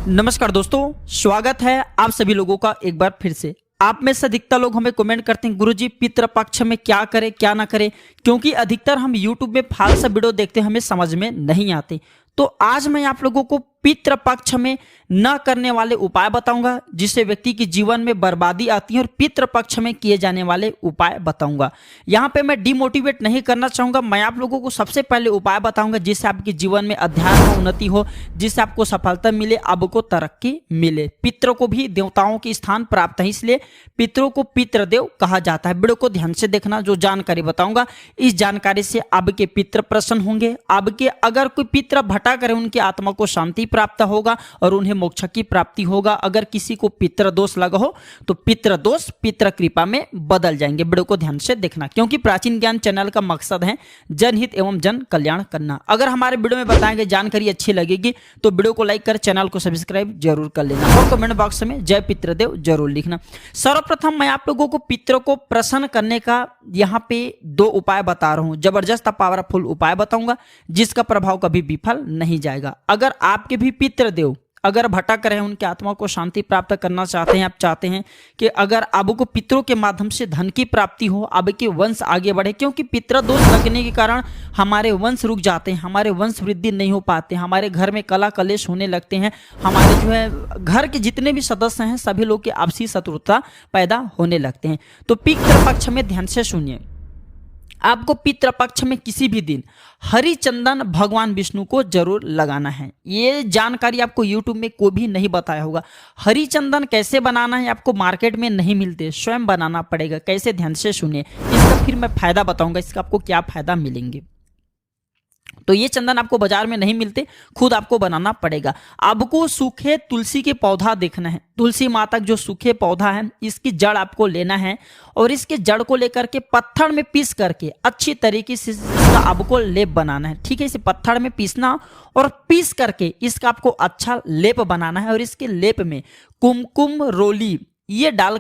नमस्कार दोस्तों, स्वागत है आप सभी लोगों का एक बार फिर से। आप में से अधिकतर लोग हमें कमेंट करते हैं गुरुजी पितृ पक्ष में क्या करें क्या ना करें, क्योंकि अधिकतर हम YouTube में फालसा वीडियो देखते हैं, हमें समझ में नहीं आते। तो आज मैं आप लोगों को पितृ पक्ष में न करने वाले उपाय बताऊंगा जिससे व्यक्ति के जीवन में बर्बादी आती है, और पितृ पक्ष में किए जाने वाले उपाय बताऊंगा। यहाँ पे मैं डिमोटिवेट नहीं करना चाहूंगा, मैं आप लोगों को सबसे पहले उपाय बताऊंगा जिससे आपके जीवन में अध्यात्म में उन्नति हो, जिससे आपको सफलता मिले, आपको तरक्की मिले। पितरों को भी देवताओं के स्थान प्राप्त है, इसलिए पितरों को पितृदेव कहा जाता है। वीडियो को ध्यान से देखना, जो जानकारी बताऊंगा इस जानकारी से आपके पितृ प्रसन्न होंगे। आपके अगर कोई पितृ भटा करे उनकी आत्मा को शांति प्राप्त होगा और उन्हें मोक्ष की प्राप्ति होगा। अगर किसी को पितृ दोष लगा हो तो पितृ दोष पितृ कृपा में बदल जाएंगे। वीडियो को ध्यान से देखना, क्योंकि प्राचीन ज्ञान चैनल का मकसद है जनहित एवं जन कल्याण करना। अगर हमारे वीडियो में बताए गए जानकारी अच्छी लगेगी तो वीडियो को लाइक कर चैनल को सब्सक्राइब जरूर कर लेना और कमेंट बॉक्स में जय पितृदेव जरूर लिखना। सर्वप्रथम मैं आप लोगों को पितरों को प्रसन्न करने का यहाँ पे दो उपाय बता रहा हूँ। जबरदस्त पावरफुल उपाय बताऊंगा जिसका प्रभाव कभी विफल नहीं जाएगा। अगर आपके भी पितृदेव अगर भटक रहे हैं, उनकी आत्मा को शांति प्राप्त करना चाहते हैं, आप चाहते हैं कि अगर आपको पितरों के माध्यम से धन की प्राप्ति हो, आपके वंश आगे बढ़े, क्योंकि पितृ दोष लगने के कारण हमारे वंश रुक जाते हैं, हमारे वंश वृद्धि नहीं हो पाते, हमारे घर में कला कलेश होने लगते हैं, हमारे जो है घर के जितने भी सदस्य हैं सभी लोग की आपसी शत्रुता पैदा होने लगते हैं। तो पितृ पक्ष में ध्यान से सुनिए, आपको पितृ पक्ष में किसी भी दिन हरि चंदन भगवान विष्णु को जरूर लगाना है। ये जानकारी आपको YouTube में कोई भी नहीं बताया होगा। हरि चंदन कैसे बनाना है आपको मार्केट में नहीं मिलते, स्वयं बनाना पड़ेगा। कैसे, ध्यान से सुनिए, इसका फिर मैं फायदा बताऊंगा, इसका आपको क्या फायदा मिलेंगे। तो ये चंदन आपको बाजार में नहीं मिलते, खुद आपको बनाना पड़ेगा। आपको सूखे तुलसी के पौधा देखना है, तुलसी माता जो सूखे पौधा है इसकी जड़ आपको लेना है और इसके जड़ को लेकर के पत्थर में पीस करके अच्छी तरीके से इसका आपको लेप बनाना है। ठीक है, इसे पत्थर में पीसना और पीस करके इसका आपको अच्छा लेप बनाना है और इसके लेप में कुमकुम रोली ये डाल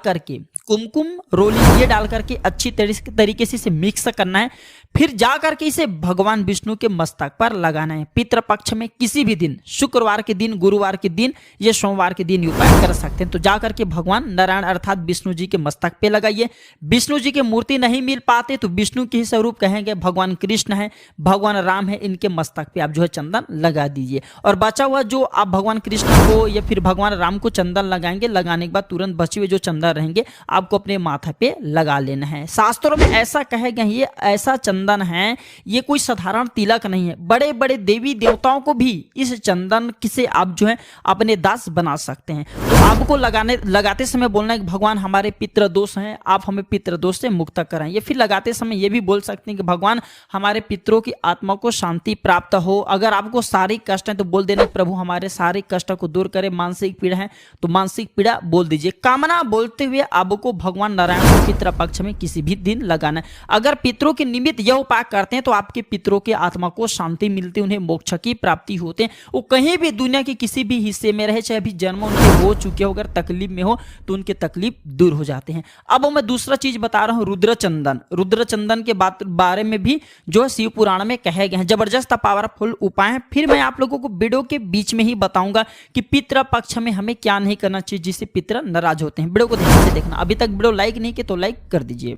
करके अच्छी तरीके से इसे मिक्स करना है। फिर जा करके इसे भगवान विष्णु के मस्तक पर लगाना है। पितृपक्ष में किसी भी दिन, शुक्रवार के दिन, गुरुवार के दिन या सोमवार के दिन उपाय कर सकते हैं। तो जा करके भगवान नारायण अर्थात विष्णु जी के मस्तक पे लगाइए। विष्णु जी की मूर्ति नहीं मिल पाते तो विष्णु के ही स्वरूप कहेंगे, भगवान कृष्ण है, भगवान राम है, इनके मस्तक पे आप जो है चंदन लगा दीजिए। और बचा हुआ जो आप भगवान कृष्ण को या फिर भगवान राम को चंदन लगाएंगे, लगाने के बाद तुरंत बचे हुए जो चंदन रहेंगे आपको अपने माथे पे लगा लेना है। शास्त्रों में ऐसा कहे गए, ये ऐसा चंदन है, ये कोई साधारण तिलक नहीं है। बड़े बड़े देवी देवताओं को भी इस चंदन से आप जो है अपने दास बना सकते हैं। तो आपको लगाते समय बोलना है कि भगवान हमारे पितृ दोष हैं, आप हमें पितृ दोष से मुक्त कराएं। ये फिर लगाते समय ये भी बोल सकते हैं कि भगवान हमारे पितरों की आत्मा को शांति प्राप्त हो। अगर आपको शारीरिक कष्ट है तो बोल देना प्रभु हमारे शारीरिक कष्ट को दूर करे। मानसिक पीड़ा है तो मानसिक पीड़ा बोल दीजिए। कामना बोलते हुए आपको भगवान नारायण को पितृ पक्ष में किसी भी दिन लगाना है। अगर पितरों के निमित्त यह उपाय करते हैं तो आपके पितरों के आत्मा को शांति मिलती, उन्हें मोक्ष की प्राप्ति होते हैं। वो कहीं भी दुनिया के किसी भी हिस्से में रहे, चाहे अभी जन्म उनके हो चुके हो, अगर तकलीफ में हो तो उनके तकलीफ दूर हो जाते हैं। अब मैं दूसरा चीज बता रहा हूँ, रुद्रचंदन। रुद्रचंदन के बारे में भी जो शिव पुराण में कहे गए हैं, जबरदस्त पावरफुल उपाय है। फिर मैं आप लोगों को वीडियो के बीच में ही बताऊंगा कि पितृ पक्ष में हमें क्या नहीं करना चाहिए जिससे पितृ नाराज होते हैं। वीडियो को ध्यान से देखना। अभी तक वीडियो लाइक नहीं किया तो लाइक कर दीजिए।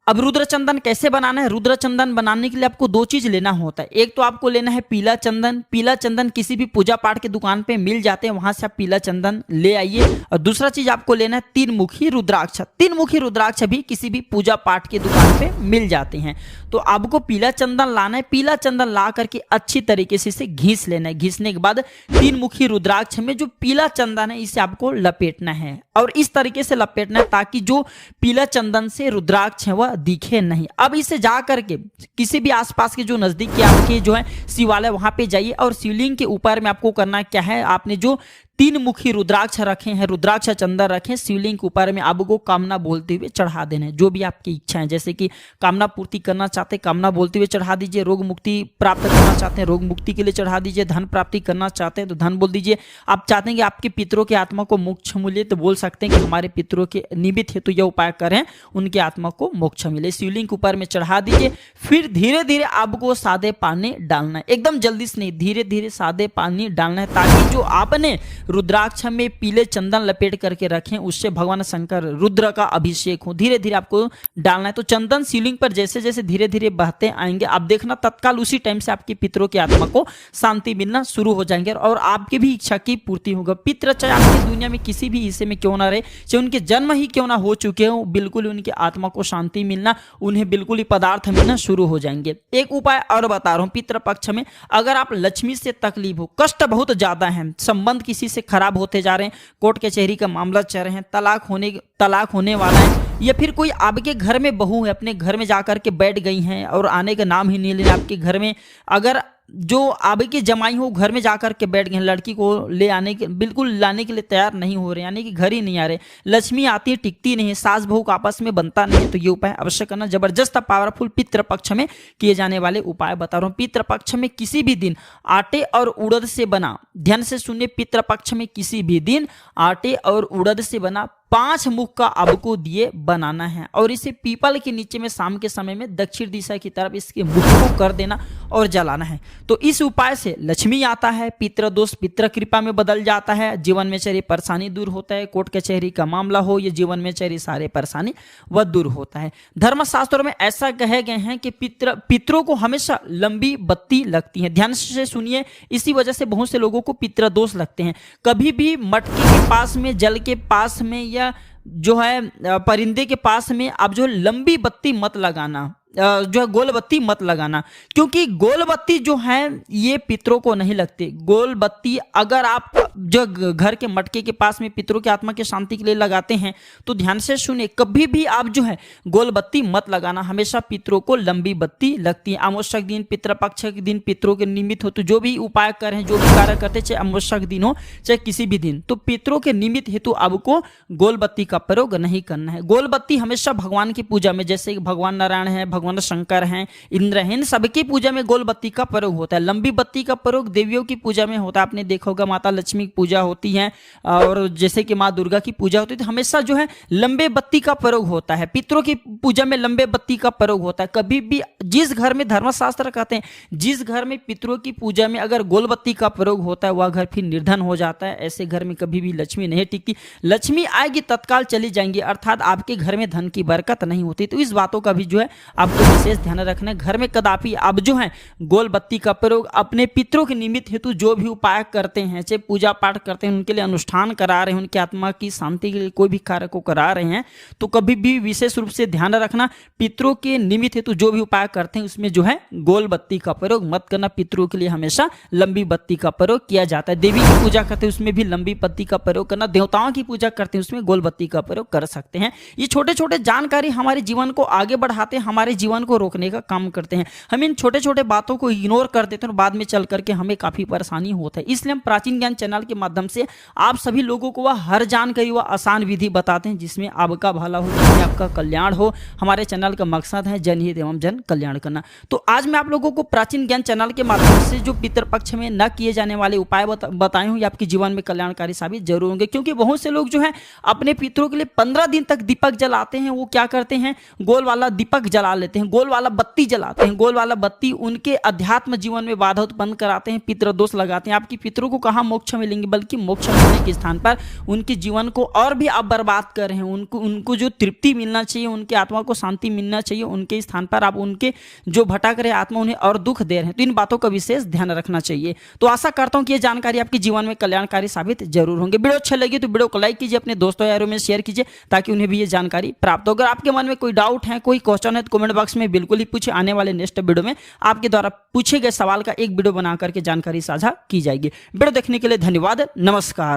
अब रुद्रचंदन कैसे बनाना है? रुद्रचंदन बनाने के लिए आपको दो चीज लेना होता है। एक तो आपको लेना है पीला चंदन। पीला चंदन किसी भी पूजा पाठ की दुकान पे मिल जाते हैं, वहां से आप पीला चंदन ले आइए। और दूसरा चीज आपको लेना है तीन मुखी रुद्राक्ष। तीन मुखी रुद्राक्ष भी किसी भी पूजा पाठ की दुकान पे मिल जाते हैं। तो आपको पीला चंदन लाना है। पीला चंदन ला करके अच्छी तरीके से इसे घीस लेना है। घीसने के बाद तीन मुखी रुद्राक्ष में जो पीला चंदन है इसे आपको लपेटना है और इस तरीके से लपेटना है ताकि जो पीला चंदन से रुद्राक्ष है वह दिखे नहीं। अब इसे जा करके किसी भी आसपास के जो नजदीक के आपके जो है शिवालय वहां पे जाइए और शिवलिंग के ऊपर में आपको करना क्या है, आपने जो 3 मुखी रुद्राक्ष रखे हैं, रुद्राक्ष चंदन रखें, शिवलिंग के ऊपर में आपको कामना बोलते हुए चढ़ा देना है। जो भी आपकी इच्छा है, जैसे कि कामना पूर्ति करना चाहते हैं कामना बोलते हुए चढ़ा दीजिए, रोग मुक्ति प्राप्त करना चाहते हैं रोग मुक्ति के लिए चढ़ा दीजिए, धन प्राप्ति करना चाहते हैं तो धन बोल दीजिए। आप चाहते हैं कि आपके पितरों की आत्मा को मोक्ष मिले तो बोल सकते हैं कि हमारे पितरों के निमित्त हेतु यह उपाय करें, उनकी आत्मा को मोक्ष मिले। शिवलिंग के ऊपर में चढ़ा दीजिए। फिर धीरे धीरे आपको सादे पानी डालना है, एकदम जल्दी से नहीं, धीरे धीरे सादे पानी डालना है, ताकि जो आपने रुद्राक्ष में पीले चंदन लपेट करके रखें उससे भगवान शंकर रुद्र का अभिषेक हो। धीरे धीरे आपको डालना है। तो चंदन शिवलिंग पर जैसे जैसे धीरे धीरे बहते आएंगे, आप देखना तत्काल उसी टाइम से आपके पितरों की आत्मा को शांति मिलना शुरू हो जाएंगे और आपकी भी इच्छा की पूर्ति होगा। पितर चाहे आपकी दुनिया में किसी भी हिस्से में क्यों ना रहे, चाहे उनके जन्म ही क्यों ना हो चुके हो, बिल्कुल उनकी आत्मा को शांति मिलना, उन्हें बिल्कुल ही पदार्थ मिलना शुरू हो जाएंगे। एक उपाय और बता रहा हूं पितृ पक्ष में, अगर आप लक्ष्मी से तकलीफ हो, कष्ट बहुत ज्यादा है, संबंध किसी से खराब होते जा रहे हैं, कोर्ट कचहरी का मामला चल रहे हैं, तलाक होने वाला है, या फिर कोई आपके घर में बहू है अपने घर में जाकर के बैठ गई हैं और आने का नाम ही नहीं ले रहे आपके घर में, अगर जो आपकी जमाई हो घर में जाकर के बैठ गए, लड़की को ले आने के बिल्कुल लाने के लिए तैयार नहीं हो रहे, यानी कि घर ही नहीं आ रहे, लक्ष्मी आती है टिकती नहीं है, सास बहू का आपस में बनता नहीं है, तो ये उपाय अवश्य करना। जबरदस्त पावरफुल पितृ पक्ष में किए जाने वाले उपाय बता रहा हूँ। पितृ पक्ष में किसी भी दिन आटे और उड़द से बना, ध्यान से सुनिए, पितृ पक्ष में किसी भी दिन आटे और उड़द से बना 5 मुख का आपको दिए बनाना है और इसे पीपल के नीचे में शाम के समय में दक्षिण दिशा की तरफ इसके मुख को कर देना और जलाना है। तो इस उपाय से लक्ष्मी आता है, पितृ दोष पितृ कृपा में बदल जाता है, जीवन में चली परेशानी दूर होता है, कोर्ट कचहरी का मामला हो, ये जीवन में चली सारे परेशानी वह दूर होता है। धर्मशास्त्रों में ऐसा कहे गए हैं कि पितरों को हमेशा लंबी बत्ती लगती है। ध्यान से सुनिए, इसी वजह से बहुत से लोगों को पितृ दोष लगते हैं। कभी भी मटके के पास में, जल के पास में या जो है परिंदे के पास में आप जो लंबी बत्ती मत लगाना, जो है गोल बत्ती मत लगाना, क्योंकि गोल बत्ती जो है ये पितरों को नहीं लगती। गोल बत्ती अगर आप जो घर के मटके के पास में पितरों की आत्मा की शांति के लिए लगाते हैं तो ध्यान से सुनिए, कभी भी आप जो है गोल बत्ती मत लगाना, हमेशा पितरों को लंबी बत्ती लगती है। अमावस्या दिन, पितृपक्ष के दिन पितरों के निमित्त हो, तो जो भी उपाय करें, जो भी कार्य करते, चाहे अमावस्या दिन हो चाहे किसी भी दिन, तो पितरों के निमित्त हेतु आपको गोल बत्ती का प्रयोग नहीं करना है। गोल बत्ती हमेशा भगवान की पूजा में, जैसे भगवान नारायण है, भगवान शंकर हैं, इंद्र हैं, इन सबकी पूजा में गोल बत्ती का प्रयोग होता है। लंबी बत्ती का प्रयोग देवियों की पूजा में होता है। आपने देखा होगा माता लक्ष्मी की पूजा होती है और जैसे कि माँ दुर्गा की पूजा होती है, तो हमेशा जो है लंबे बत्ती का प्रयोग होता है। पितरों की पूजा में लंबे बत्ती का प्रयोग होता है। कभी भी जिस घर में, धर्मशास्त्र कहते हैं, जिस घर में पितरों की पूजा में अगर गोल बत्ती का प्रयोग होता है वह घर फिर निर्धन हो जाता है। ऐसे घर में कभी भी लक्ष्मी नहीं टिकती, लक्ष्मी आएगी तत्काल चली जाएंगी, अर्थात आपके घर में धन की बरकत नहीं होती। तो इस बातों का भी जो है आपको विशेष ध्यान रखना है। घर में कदापि आप जो है गोल बत्ती का प्रयोग अपने पितरों के निमित्त हेतु जो भी उपाय करते हैं, चाहे पूजा पाठ करते हैं, उनके लिए अनुष्ठान करा रहे हैं, उनकी आत्मा की शांति के लिए कोई भी कार्य को करा रहे हैं, तो कभी भी विशेष रूप से ध्यान रखना, पितरों के निमित्त हेतु जो भी उपाय करते हैं उसमें जो है गोल बत्ती का प्रयोग मत करना। पितरों के लिए हमेशा लंबी बत्ती का प्रयोग किया जाता है। देवी की पूजा करते हैं उसमें भी लंबी बत्ती का प्रयोग करना, देवताओं की पूजा करते हैं उसमें गोल बत्ती का प्रयोग कर सकते हैं। ये छोटे छोटे जानकारी हमारे जीवन को आगे बढ़ाते हैं, हमारे जीवन को रोकने का काम करते हैं। हम इन छोटे छोटे बातों को इग्नोर कर देते हैं और बाद में चल करके हमें काफी परेशानी होता है। इसलिए हम प्राचीन ज्ञान चैनल के माध्यम से आप सभी लोगों को वह हर जानकारी व आसान विधि बताते हैं जिसमें आपका भला हो, जिसमें आपका कल्याण हो। हमारे चैनल का मकसद है जनहित एवं जन कल्याण करना। तो आज मैं आप लोगों को प्राचीन ज्ञान चैनल के माध्यम से जो पितृपक्ष में न किए जाने वाले उपाय बताए हूँ, ये आपके जीवन में कल्याणकारी साबित जरूर होंगे। क्योंकि बहुत से लोग जो है अपने पितरों के लिए 15 दिन तक दीपक जलाते हैं। वो क्या करते हैं, गोल वाला दीपक जला लेते हैं, गोल वाला बत्ती जलाते हैं। गोल वाला बत्ती उनके अध्यात्म जीवन में बाधा उत्पन्न कराते हैं, पितृ दोष लगाते हैं। आपकी पितरों को कहाँ मोक्ष मिलेंगे, बल्कि मोक्ष मिलने के स्थान पर उनके जीवन को और भी आप बर्बाद कर रहे हैं। उनको जो तृप्ति मिलना चाहिए, उनकी आत्मा को शांति मिलना चाहिए, उनके स्थान पर आप उनके जो भटक रहे आत्मा उन्हें और दुख दे रहे हैं। तो इन बातों का विशेष ध्यान रखना चाहिए। तो आशा करता हूं कि ये जानकारी आपके जीवन में कल्याणकारी साबित जरूर होंगे। वीडियो अच्छा लगे तो वीडियो को लाइक कीजिए, अपने दोस्तों यारों में शेयर कीजिए ताकि उन्हें भी ये जानकारी प्राप्त हो। अगर आपके मन में कोई डाउट है, कोई क्वेश्चन है तो कमेंट बॉक्स में बिल्कुल ही पूछे। आने वाले नेक्स्ट वीडियो में आपके द्वारा पूछे गए सवाल का एक वीडियो बना करके जानकारी साझा की जाएगी। वीडियो देखने के लिए धन्यवाद। नमस्कार।